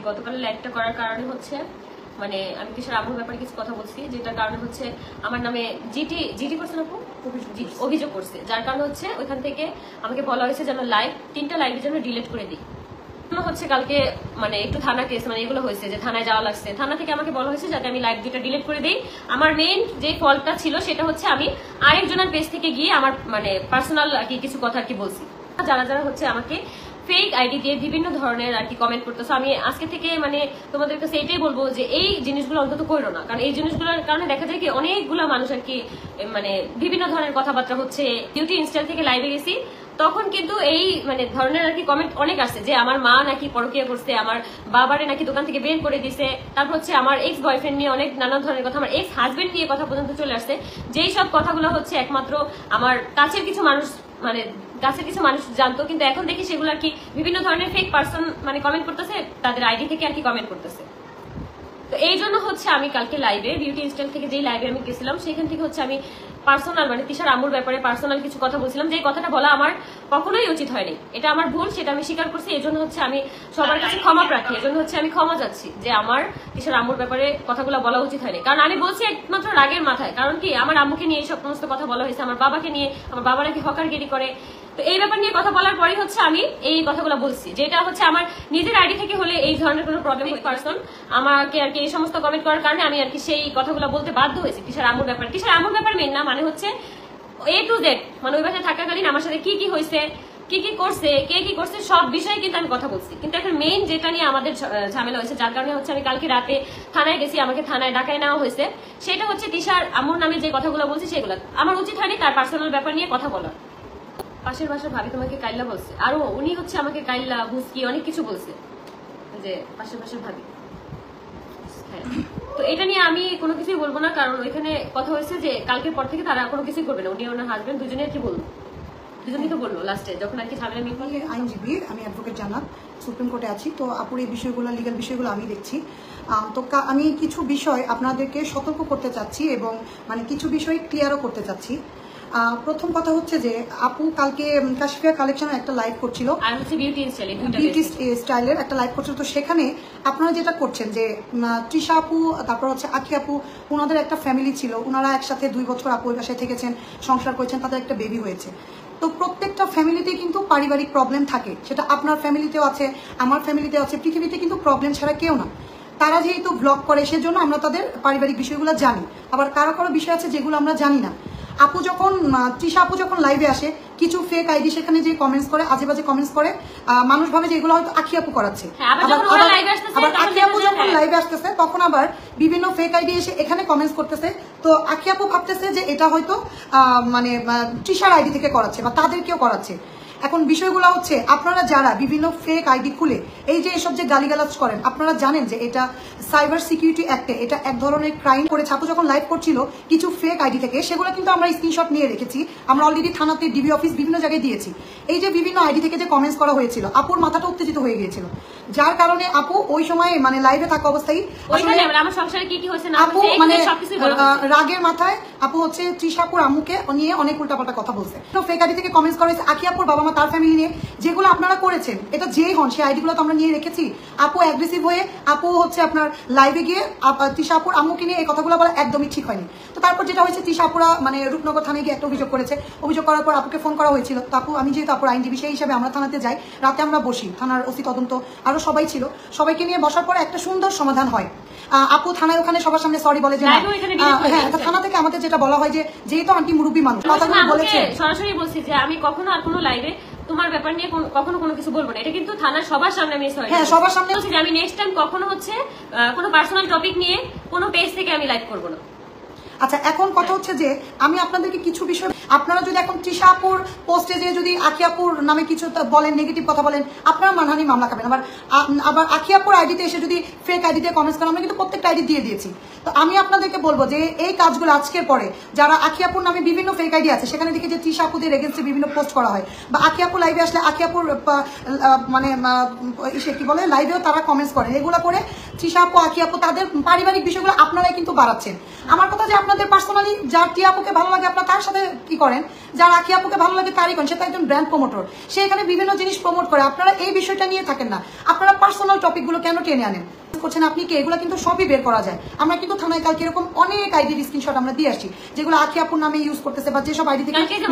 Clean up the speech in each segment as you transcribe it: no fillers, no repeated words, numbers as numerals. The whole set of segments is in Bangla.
গতকাল লাইভটা করার কারণে হচ্ছে মানে আমি কিশোর আম্মুর ব্যাপারে কিছু কথা বলছি, যেটার কারণে হচ্ছে আমার নামে জিটি করছে না, অভিযোগ করছে, যার কারণে হচ্ছে ওইখান থেকে আমাকে বলা হয়েছে যেন তিনটা লাইভের জন্য ডিলিট করে দিই। হচ্ছে কালকে মানে একটু থানা কেস মানে এগুলো হয়েছে যে থানায় যাওয়া লাগছে, থানা থেকে আমাকে বলা হয়েছে যাতে আমি লাইভ দুইটা ডিলিট করে দিই। আমার মেইন যে ফল্টটা ছিল সেটা হচ্ছে আমি আরেকজনের পেজ থেকে গিয়ে আমার মানে পার্সোনাল আর কি কিছু কথা আর কি বলছি। যারা হচ্ছে আমাকে ফেক আইডি দিয়ে বিভিন্ন ধরনের আর কি কমেন্ট করতেছো, আমি আজকে থেকে মানে তোমাদের কাছে এটাই বলবো যে এই জিনিসগুলো অন্তত করো না, কারণ এই জিনিসগুলোর কারণে দেখা যায় কি অনেকগুলো মানুষ আর কি মানে বিভিন্ন ধরনের কথাবার্তা হচ্ছে। বিউটি ইনস্টাইল থেকে লাইভে গেছি তখন কিন্তু এই মানে ধরনের আর কি কমেন্ট অনেক আসছে যে আমার মা নাকি পরকীয়া করছে, আমার বাবারে নাকি দোকান থেকে বের করে দিছে, তারপর হচ্ছে আমার এক্স বয়ফ্রেন্ড নিয়ে অনেক নানা ধরনের কথা, আমার এক্স হাজবেন্ড নিয়ে কথা পর্যন্ত চলে আসছে। যেই সব কথাগুলো হচ্ছে একমাত্র আমার কাছের কিছু মানুষ জানতো, কিন্তু এখন দেখি সেগুলো আর কি বিভিন্ন ধরনের ফেক পার্সন মানে কমেন্ট করতেছে, তাদের আইডি থেকে আর কি কমেন্ট করতেছে। তো এই জন্য হচ্ছে আমি কালকে লাইভে বিউটি ইনস্টাইল থেকে যেই লাইভে আমি গেছিলাম সেখান থেকে হচ্ছে আমি পার্সোনাল মানে তিশার আম্মুর ব্যাপারে পার্সোনাল কিছু কথা বলছিলাম, যে কথাটা বলা আমার কখনোই উচিত হয়নি, এটা আমার ভুল, সেটা আমি স্বীকার করছি। এই জন্য হচ্ছে আমি সবার কাছে ক্ষমা প্রার্থী, এই জন্য হচ্ছে আমি ক্ষমা চাচ্ছি যে আমার তিশার আম্মুর ব্যাপারে কথাগুলো বলা উচিত হয়নি, কারণ আমি বলছি একমাত্র রাগের মাথায়। কারণ কি আমার আম্মুকে নিয়ে এই সমস্ত কথা বলা হয়েছে, আমার বাবাকে নিয়ে, আমার বাবা নাকি হকারগিরি করে, তো এই ব্যাপার নিয়ে কথা বলার পরেই হচ্ছে আমি এই কথাগুলো বলছি, যেটা হচ্ছে আমার নিজের আইডি থেকে হলে এই ধরনের কোনো প্রবলেম পার্সন আমাকে আর কি এই সমস্ত কমেন্ট করার কারণে আমি আর কি সেই কথাগুলো বলতে বাধ্য হয়েছি। তিশার আম্মুর ব্যাপার মেন না, মানে হচ্ছে A to Z মানে ওই বাসায় থাকাকালীন আমার সাথে কি হয়েছে, কি করছে, কে কি করছে, সব বিষয়ে কিন্তু আমি কথা বলছি। কিন্তু এখন মেইন যেটা নিয়ে আমাদের ঝামেলা হয়েছে, যার কারণে হচ্ছে আমি কালকে রাতে থানায় গেছি, আমাকে থানায় ডাকায় নেওয়া হয়েছে, সেটা হচ্ছে তিশার আম্মুর নামে যে কথাগুলো বলছি সেগুলো আমার উচিত হয়নি তার পার্সোনাল ব্যাপার নিয়ে কথা বলা। পাশের বাসার ভাবি তোমাকে কাইল্লা বলছে, আরো উনি হচ্ছে আমাকে কাইল্লা ভুসকি অনেক কিছু বলছে, যে পাশের বাসার ভাবি। হ্যাঁ, তো এটা নিয়ে আমি কোনো কিছুই বলবো না, কারণ ওইখানে কথা হয়েছে যে কালকের পর থেকে তারা কোনো কিছুই করবে না, উনি ওনার হাজবেন্ড দুজনে আর কি বলবো, দুজনেই তো বললো লাস্টে যখন আর কি ঝামেলা মিটবে। আইনজীবী, আমি অ্যাডভোকেট জান্নাত, সুপ্রিম কোর্টে আছি। তো আপুর এই বিষয়গুলো, লিগাল বিষয়গুলো আমি দেখছি। তো আমি কিছু বিষয় আপনাদেরকে সতর্ক করতে চাচ্ছি এবং মানে কিছু বিষয় ক্লিয়ারও করতে চাচ্ছি। প্রথম কথা হচ্ছে যে আপু কালকে কাশফিয়া কালেকশনের একটা লাইভ করছিল, আর হচ্ছে বিউটি স্টাইলের একটা লাইভ করছিল। তো সেখানে আপনারা যেটা করছেন যে তৃষা আপু, তারপর হচ্ছে আখি আপু, ওনাদের একটা ফ্যামিলি ছিল, ওনারা একসাথে 2 বছর আপু ওই বাসায় থেকেছেন, সংসার করেছেন, তাদের একটা বেবি হয়েছে। তো প্রত্যেকটা ফ্যামিলিতে কিন্তু পারিবারিক প্রবলেম থাকে, সেটা আপনার ফ্যামিলিতেও আছে, আমার ফ্যামিলিতেও আছে, পৃথিবীতে কিন্তু প্রবলেম ছাড়া কেউ না। তারা যেহেতু ব্লগ করে সেজন্য আমরা তাদের পারিবারিক বিষয়গুলো জানি, আবার কারো কারো বিষয় আছে যেগুলো আমরা জানি না। তৃষা আপু যখন লাইভে আসে কিছু ফেক আইডি সেখানে যে কমেন্টস করে, আজে বাজে কমেন্টস করে, মানুষ ভাবে যে এগুলো হয়তো আখি আপু করাচ্ছে। আবার আখি আপু যখন লাইভে আসতেছে তখন আবার বিভিন্ন ফেক আইডি এসে এখানে কমেন্টস করতেছে, তো আখি আপু ভাবতেছে যে এটা হয়তো মানে তৃষার আইডি থেকে করাচ্ছে বা তাদেরকেও করাচ্ছে। এখন বিষয়গুলো হচ্ছে আপনারা যারা বিভিন্ন ফেক আইডি খুলে এই যে এসব যে গালিগালাজ করেন, আপনারা জানেন যে এটা সাইবার সিকিউরিটি অ্যাক্টে এটা এক ধরনের ক্রাইম করে। আপু যখন লাইভ করছিল কিছু ফেক আইডি থেকে, সেগুলো কিন্তু আমরা স্ক্রিনশট নিয়ে রেখেছি, আমরা অলরেডি থানাতে, ডিবি অফিস, বিভিন্ন জায়গায় দিয়েছি। এই যে বিভিন্ন আইডি থেকে যে কমেন্টস করা হয়েছিল, আপুর মাথাটা উত্তেজিত হয়ে গিয়েছিল, যার কারণে আপু ওই সময় মানে লাইভে থাকা অবস্থায় আপু মানে রাগের মাথায় আপু হচ্ছে তৃষাপুর আম্মুকে নিয়ে অনেক উল্টাপাল্টা কথা বলছে। তো ফেক আইডি থেকে কমেন্টস করা হয়েছে আখি আপুর বাবা মা, তার ফ্যামিলি নিয়ে, যেগুলো আপনারা করেছেন, এটা যেই হন সেই আইডিগুলো তো আমরা নিয়ে রেখেছি। আপু অ্যাগ্রেসিভ হয়ে আপু হচ্ছে আপনার লাইভে গিয়ে তৃষাপুর আম্মুকে নিয়ে এই কথাগুলো বলা একদমই ঠিক হয়নি। তো তারপর যেটা হয়েছে, তৃষাপুরা মানে রূপনগর থানায় গিয়ে একটা অভিযোগ করেছে, অভিযোগ করার পর আপুকে ফোন করা হয়েছিল। তো আপু, আমি যেহেতু আপুর আইনজীবী সেই হিসাবে আমরা থানাতে যাই, রাতে আমরা বসি, থানার ওসি তদন্ত আরো সবাই ছিল, সবাইকে নিয়ে বসার পর একটা সুন্দর সমাধান হয়। আপু থানায় ওখানে সবার সামনে সরি বলে যে হ্যাঁ, থানা থেকে আমাদের যেটা বলা হয় যে যেহেতু আন্টি মুরব্বী মানুষ, কথাগুলো বলেছে, সরাসরি বলছি যে আমি কখনো আর কোনো লাইভে তোমার ব্যাপার নিয়ে কখনো কোনো কিছু বলবো না, এটা কিন্তু থানার সবার সামনে আমি সবার সামনে আমি নেক্সট টাইম কখনো হচ্ছে কোনো পার্সোনাল টপিক নিয়ে কোনো পেজ থেকে আমি লাইভ করবো না। আচ্ছা, এখন কথা হচ্ছে যে আমি আপনাদেরকে কিছু বিষয়, আপনারা যদি এখন তৃষা আপুর পোস্টে যে যদি আখি আপুর নামে কিছু বলেন, নেগেটিভ কথা বলেন, আপনারা মানহানি মামলা খাবেন। আবার আখি আপুর আইডিতে এসে যদি ফেক আইডিতে কমেন্টস করেন, আমরা কিন্তু প্রত্যেকটা আইডি দিয়ে দিয়েছি। তো আমি আপনাদেরকে বলবো যে এই কাজগুলো আজকের পরে যারা আখি আপুর নামে বিভিন্ন ফেক আইডি আছে সেখানে দেখে যে তৃষা আপুদের এগেন্সটে বিভিন্ন পোস্ট করা হয়, বা আখি আপু লাইভে আসলে আখি আপুর মানে কি বলে লাইভেও তারা কমেন্টস করেন, এগুলো করে তৃষা আপু, আকি আপু, তাদের পারিবারিক বিষয়গুলো আপনারাই কিন্তু বাড়াচ্ছেন। আমার কথা যে আপনাদের পার্সোনালি যার টিয়া আপুকে ভালো লাগে আপনারা তার সাথে কি করেন, যার আকি আপুকে ভালো লাগে তারই করেন। সে তো একজন ব্র্যান্ড প্রমোটর, সে এখানে বিভিন্ন জিনিস প্রমোট করে। আপনারা এই বিষয়টা নিয়ে থাকেন না, আপনারা পার্সোনাল টপিকগুলো কেন টেনে আনেন করছেন আপনি কি? এগুলো কিন্তু সবই বের করা যায়। আমরা কিন্তু থানায় কালকে এরকম অনেক আইডির স্ক্রিনশট আমরা দিয়ে আসছি যেগুলো আকি আপুর নামে ইউজ করতেছে বা যেসব আইডি থেকে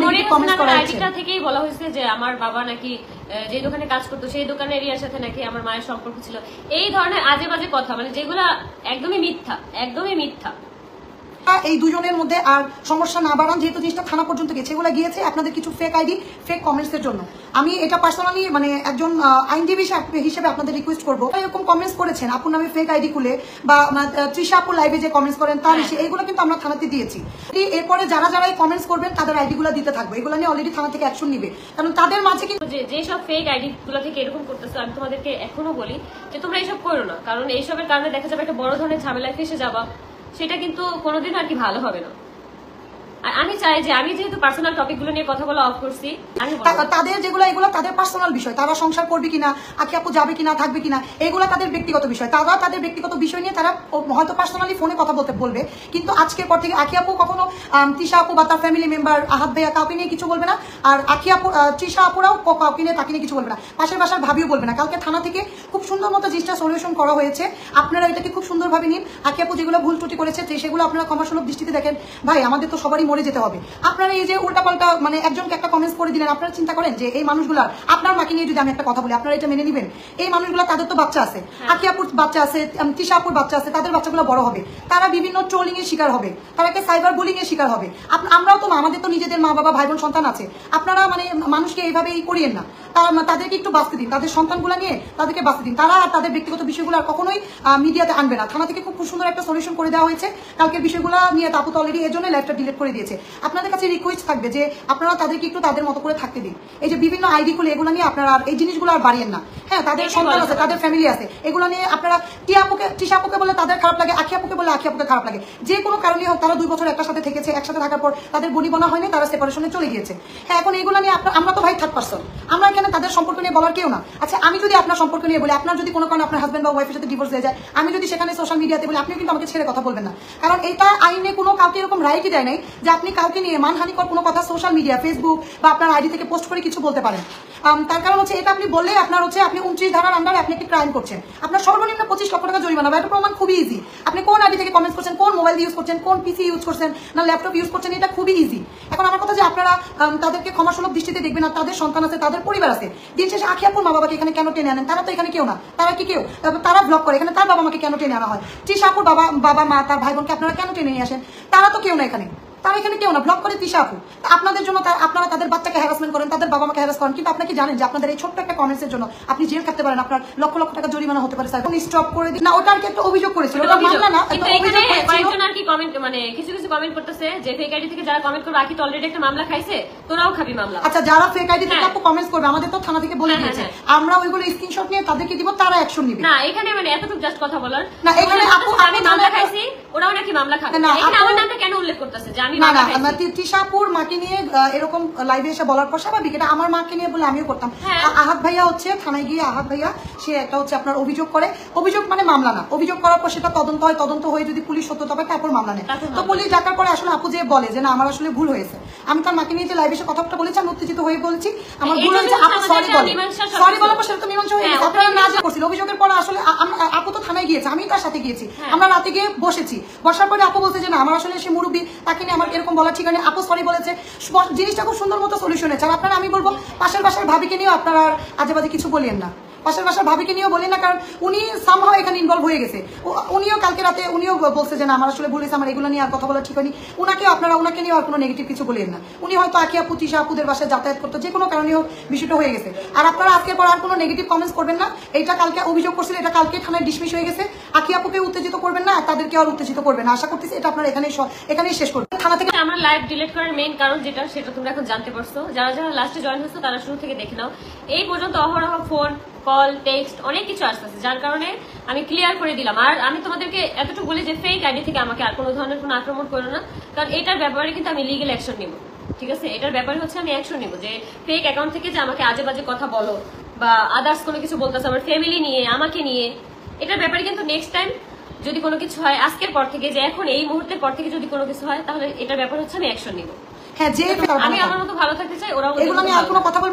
কমেন্ট করা হচ্ছে। আইডিটা থেকেই বলা হয়েছে যে আমার বাবা নাকি যে দোকানে কাজ করতো সেই দোকানের এরিয়ার সাথে নাকি আমার মায়ের সম্পর্ক ছিল। এই ধরনের আজে বাজে কথা, মানে যেগুলা একদমই মিথ্যা, একদমই মিথ্যা। এই দুজনের মধ্যে আর সমস্যা না বাড়ান, যেহেতু জিনিসটা থানা পর্যন্ত গেছে। এগুলো গিয়েছে আপনাদের কিছু ফেক আইডি, ফেক কমেন্টস এর জন্য। আমি এটা পার্সোনালি মানে একজন আইনজীবী হিসেবে আপনাদের রিকোয়েস্ট করবো, এরকম কমেন্টস করেছেন আপুর নামে ফেক আইডি খুলে বা তৃষা আপুর লাইভে যে কমেন্টস করেন তার এসে এইগুলো কিন্তু আমরা থানাতে দিয়েছি। এরপরে যারা যারা এই কমেন্টস করবেন তাদের আইডি গুলো দিতে থাকবে, এগুলো নিয়ে অলরেডি থানা থেকে অ্যাকশন নিবে। কারণ তাদের মাঝে কিন্তু যেসব ফেক আইডি গুলো থেকে এরকম করতেছো, আমি তোমাদেরকে এখনো বলি যে তোমরা এইসব করো না। কারণ এইসবের কারণে দেখা যাবে একটা বড় ধরনের ঝামেলায় ফেসে যাবা, সেটা কিন্তু কোনোদিন আর কি ভালো হবে না। আমি চাই যে আমি যেহেতু পার্সোনাল টপিক গুলো নিয়ে কথা বলা অফ করছি, তাদের যেগুলো এগুলো তাদের পার্সোনাল বিষয়, তারা সংসার করবে কিনা, আকি আপু যাবে কিনা, থাকবে কিনা, এগুলো তাদের ব্যক্তিগত বিষয়। তারা তাদের ব্যক্তিগত বিষয় নিয়ে তারা হয়তো পার্সোনালি ফোনে কথা বলবে, কিন্তু আজকের পর থেকে আকি আপু কখনো তৃষা আপু বা তার ফ্যামিলি মেম্বার আহাত ভাইয়া কাউকে নিয়ে কিছু বলবে না, আর আকি আপু তৃষা আপুরাও কাউকে নিয়ে তাকে নিয়ে কিছু বলবে না, পাশের বাসার ভাবিও বলবে না। কালকে থানা থেকে খুব সুন্দর মতো জিনিসটা সলিউশন করা হয়েছে, আপনারা এটাকে খুব সুন্দরভাবে নিন। আকি আপু যেগুলো ভুল ত্রুটি করেছে সেগুলো আপনারা ক্ষমাসুলভ দৃষ্টিতে দেখেন। ভাই আমাদের তো সবারই মরে যেতে হবে। আপনারা এই যে উল্টাপাল্টা মানে একজনকে একটা কমেন্টস করে দিলেন, আপনারা চিন্তা করেন যে এই মানুষগুলার, আপনার মাকে নিয়ে যদি আমি একটা কথা বলি আপনারা এটা মেনে নেবেন? এই মানুষগুলো তাদের তো বাচ্চা আছে, আকি আপুর বাচ্চা আছে, তৃষা আপুর বাচ্চা আছে, তাদের বাচ্চাগুলো বড় হবে, তারা বিভিন্ন ট্রোলিং এর শিকার হবে, তারাকে সাইবার বুলিং এর শিকার হবে। আমরাও তো আমাদের তো নিজেদের মা বাবা ভাই বোন সন্তান আছে, আপনারা মানে মানুষকে এইভাবে করিয়েন না। তাদেরকে একটু বাঁচতে দিন, তাদের সন্তানগুলো নিয়ে তাদেরকে বাঁচতে দিন। তারা আর তাদের ব্যক্তিগত বিষয়গুলো আর কখনোই মিডিয়াতে আনবে না। থানা থেকে খুব সুন্দর একটা সলিউশন করে দেওয়া হয়েছে কালকের বিষয়গুলো নিয়ে। তাপু তো অলরেডি এর জন্য লাইভটা ডিলিট করে দিয়েছে। আপনাদের কাছে রিকোয়েস্ট থাকবে যে আপনারা তাদেরকে একটু তাদের মতো করে থাকতে দিন। এই যে বিভিন্ন আইডি খুলে এগুলো নিয়ে আপনারা আর এই জিনিসগুলো আর বাড়িয়েন না। হ্যাঁ, তাদের সন্তান আছে, তাদের ফ্যামিলি আছে, এগুলো নিয়ে আপনারা তৃষা আপুকে বলে তাদের খারাপ লাগে, আকি আপুকে বলে আকি আপুকে খারাপ লাগে। যে কোনো কারণে হোক, তারা 2 বছর একসাথে থেকেছে, একসাথে থাকার পর তাদের বনিবনা হয়নি, তারা সেপারেশনে চলে গিয়েছে। হ্যাঁ, এখন এগুলো নিয়ে আমরা তো ভাই থার্ড পার্সন, আমরা এখানে তাদের সম্পর্ক নিয়ে বলার কেউ না। আচ্ছা, আমি যদি আপনার সম্পর্ক নিয়ে বলি, আপনার যদি কোনো কারণে আপনার হাজব্যান্ড বা ওয়াইফের সাথে ডিভোর্স হয়ে যায়, আমি যদি সেখানে সোশ্যাল মিডিয়াতে বলি, আপনিও কিন্তু আমাকে ছেড়ে কথা বলবেন না। কারণ এটা আইনে কোনো কাউকে এরকম রাইটই দেয় নাই যে আপনি কাউকে নিয়ে মানহানিকর কোনো কথা সোশ্যাল মিডিয়া, ফেসবুক বা আপনার আইডি থেকে পোস্ট করে কিছু বলতে পারেন। তার কারণ হচ্ছে এটা আপনি বললে আপনার হচ্ছে আপনি 29 ধারার আন্ডারে আপনি একটি ক্রাইম করছেন, আপনার সর্বনিম্ন 25 লক্ষ টাকা জরিমানা। এটা প্রমাণ খুবই ইজি। আপনি কোন আইডি থেকে কমেন্টস করছেন, কোন মোবাইল ইউজ করছেন, কোন পিসি ইউজ করছেন না ল্যাপটপ ইউজ করছেন, এটা খুবই ইজি। এখন আমার কথা যে আপনারা তাদেরকে ক্ষমাসুলভ দৃষ্টিতে দেখবেন, আর তাদের সন্তান আছে, তাদের পরিবার আছে। দিন শেষে আকি আপুর মা বাবাকে এখানে কেন টেনে আনেন? তারা তো এখানে কেউ না, তারা কি কেউ? তারা ব্লগ করে, এখানে তার বাবা মাকে কেন টেনে আনা হয়? তৃষা আপুর বাবা মা তার ভাই বোনকে আপনারা কেন টেনে নিয়ে আসেন? তারা তো কেউ না এখানে, তারা এখানে কেউ না, ব্লক করে তৃষা আপু। আপনাদের জন্য আপনারা তাদের বাচ্চাকে হ্যারাসমেন্ট করেন, তাদের বাবা মাকে হ্যারাস করেন, কিন্তু আপনি কি জানেন যে আপনাদের এই ছোট্ট একটা কমেন্টসের জন্য আপনি জেল খাটতে পারেন, আপনার লক্ষ লক্ষ টাকা জরিমানা হতে পারে। স্যার স্টপ করে দিন না, ওটা আর কি একটা অভিযোগ করেছিল, ওটা মামলা না। কয়েকজন আর কি কমেন্ট মানে কিছু কমেন্ট করতেছে যে ফেক আইডি থেকে যারা কমেন্ট করবে, আকি তো অলরেডি একটা মামলা খাইছে, তোরাও খাবি মামলা। আচ্ছা, যারা ফেক আইডি থেকে আপু কমেন্টস করবে, আমাদের তো থানা থেকে বলে দিয়েছে, আমরা ওইগুলো স্ক্রিনশট নিয়ে তাদেরকে দিব, তারা অ্যাকশন নিবে। না, এখানে মানে এতটুকু জাস্ট কথা বলার না, এখানে আপু আমি মামলা খাইছি, ওরাও নাকি মামলা খাবে। এখানে আমার নামটা কেন উল্লেখ করতেছে যে আমি মামলা খাইছি? তৃষা আপুর মাকে নিয়ে এরকম লাইভে এসে বলার পর স্বাভাবিক, এটা আমার মাকে নিয়ে বলে আমিও করতাম। আহাত ভাইয়া হচ্ছে থানায় গিয়ে, আহাত ভাইয়া সে একটা হচ্ছে আপনার অভিযোগ করে, অভিযোগ মানে মামলা না, অভিযোগ করার পর সেটা তদন্ত হয়, তদন্ত হয়ে যদি পুলিশ সত্য তবে তারপর মামলা নেয়। তো পুলিশ ডাকার পরে আসলে আপু যে বলে যে না আমার আসলে ভুল হয়েছে, আমি তার মাকে নিয়ে যে লাইভে এসে কথাটা বলেছি, আমি উত্তেজিত হয়ে বলছি আমার ভুল হয়েছে, আপু সরি বলে, সরি বলার পর সেটা তো মীমাংসা হয়ে গেছে। আপনারা না যে করছিল অভিযোগের পর আসলে আপু তো থানায় গিয়েছে, আমি তার সাথে গিয়েছি, আমরা রাতে গিয়ে বসেছি, বসার পরে আপু বলছে যে না আমার আসলে সে মুরব্বী, তাকে নিয়ে আমার এরকম বলা ঠিক আছে। আপু সরি বলেছে, জিনিসটা খুব সুন্দর মতো সলিউশন হয়েছে। আর আপনারা, আমি বলবো পাশের বাসার ভাবিকে নিয়েও আপনারা আজে বাজে কিছু বলিয়েন না, পাশের বাসার ভাবিকে নিয়েও বলেন না, কারণ উনি সামহাও এখানে ইনভলভ হয়ে গেছে। উনিও কালকে রাতে উনিও বলছে যে না আমার আসলে ভুল হয়েছে, আমার এগুলো নিয়ে আর কথা বলা ঠিক হয়নি। ওনাকে নিয়ে আর কোনো নেগেটিভ কিছু বলেন না। উনি হয়তো আকি আপু, তৃষা আপুদের বাসায় যাতায়াত করতো, যে কোনো কারণে হোক বিষয়টা হয়ে গেছে। আর আপনারা আজকের পর আর কোনো নেগেটিভ কমেন্টস করবেন না। এটা কালকে অভিযোগ করছিল, এটা কালকে থানায় ডিসমিস হয়ে গেছে। আকি আপুকে উত্তেজিত করবেন না, আর তাদেরকে আর উত্তেজিত করবেন না। আশা করতেছি এটা আপনারা এখানেই শেষ করবেন। থানা থেকে আমরা লাইভ ডিলিট করার মেইন কারণ সেটা তোমরা এখন জানতে পারছো। যারা লাস্টে জয়েন হয়েছো তারা শুরু থেকে দেখে নাও। এই পর্যন্ত অহরহ ফোন কল টেক্সট অনেক কিছু আসতেছে, যার কারণে আমি ক্লিয়ার করে দিলাম। আর আমি তোমাদেরকে এতটুকু বলি যে ফেক আইডি থেকে আমাকে আর কোনো ধরনের কোনো আক্রমণ করো না, কারণ এটার ব্যাপারে কিন্তু আমি লিগেল অ্যাকশন নিব। ঠিক আছে, এটার ব্যাপারে হচ্ছে আমি অ্যাকশন নিব যে ফেক অ্যাকাউন্ট থেকে যে আমাকে আজে বাজে কথা বলো বা আদার্স কোনো কিছু বলতেছে আমার ফ্যামিলি নিয়ে, আমাকে নিয়ে, এটার ব্যাপারে কিন্তু নেক্সট টাইম যদি কোনো কিছু হয় আজকের পর থেকে, যে এখন এই মুহূর্তের পর থেকে যদি কোনো কিছু হয়, তাহলে এটার ব্যাপারে হচ্ছে আমি অ্যাকশন নিব। হ্যাঁ, যে আমি আমার মতো ভালো থাকতে চাই, ওরাও এগুলো নিয়ে আর কোনো কথা বলবেন?